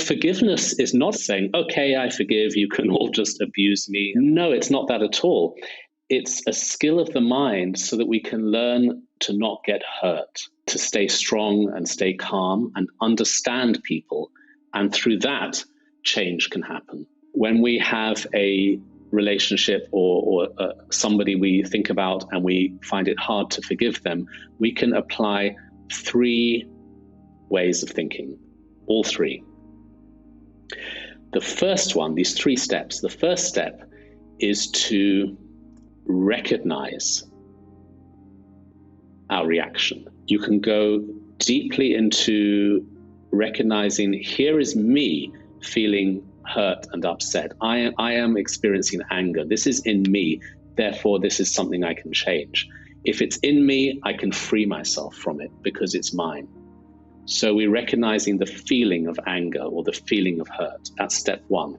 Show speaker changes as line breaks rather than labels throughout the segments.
forgiveness is not saying, okay, I forgive, you can all just abuse me. No, it's not that at all. It's a skill of the mind so that we can learn to not get hurt, to stay strong and stay calm and understand people. And through that, change can happen. When we have a relationship or somebody we think about and we find it hard to forgive them, we can apply 3 ways of thinking, all 3. The first one, these 3 steps, the first step is to recognize our reaction. You can go deeply into recognizing, here is me feeling hurt and upset. I am experiencing anger. This is in me. Therefore, this is something I can change. If it's in me, I can free myself from it because it's mine. So we're recognizing the feeling of anger or the feeling of hurt. That's step 1.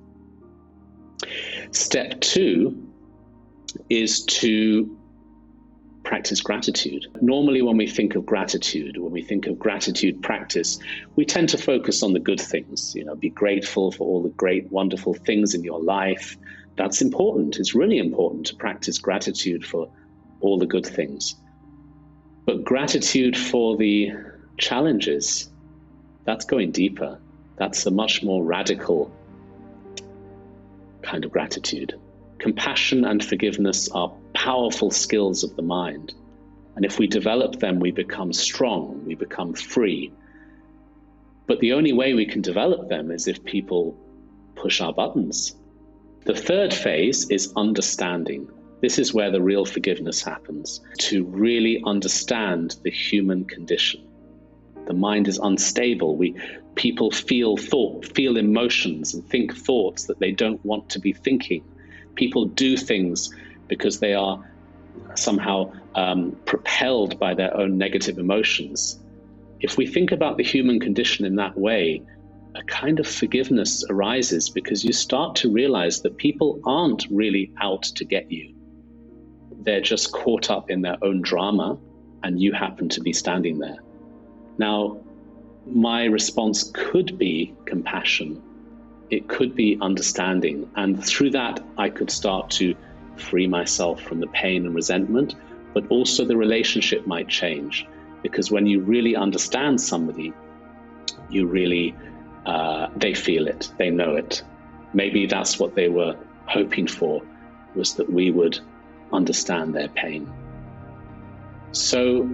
Step 2 is to practice gratitude. Normally, when we think of gratitude, when we think of gratitude practice, we tend to focus on the good things. Be grateful for all the great, wonderful things in your life. That's important. It's really important to practice gratitude for all the good things. But gratitude for the challenges, that's going deeper. That's a much more radical kind of gratitude. Compassion and forgiveness are powerful skills of the mind. And if we develop them, we become strong, we become free. But the only way we can develop them is if people push our buttons. The third phase is understanding. This is where the real forgiveness happens, to really understand the human condition. The mind is unstable. People feel emotions and think thoughts that they don't want to be thinking. People do things because they are somehow propelled by their own negative emotions. If we think about the human condition in that way, a kind of forgiveness arises because you start to realize that people aren't really out to get you. They're just caught up in their own drama, and you happen to be standing there. Now, my response could be compassion. It could be understanding. And through that, I could start to free myself from the pain and resentment, but also the relationship might change. Because when you really understand somebody, you really, they feel it, they know it. Maybe that's what they were hoping for, was that we would understand their pain. So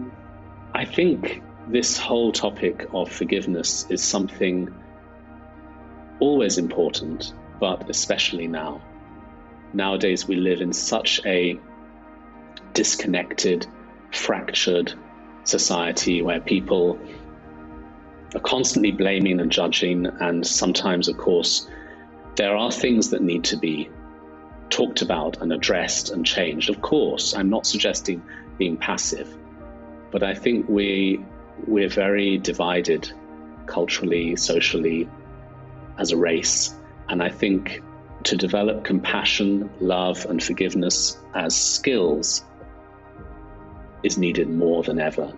I think this whole topic of forgiveness is something always important, but especially now. Nowadays, we live in such a disconnected, fractured society where people are constantly blaming and judging. And sometimes, of course, there are things that need to be talked about and addressed and changed. Of course, I'm not suggesting being passive, but I think we're very divided culturally, socially, as a race. And I think to develop compassion, love, and forgiveness as skills is needed more than ever.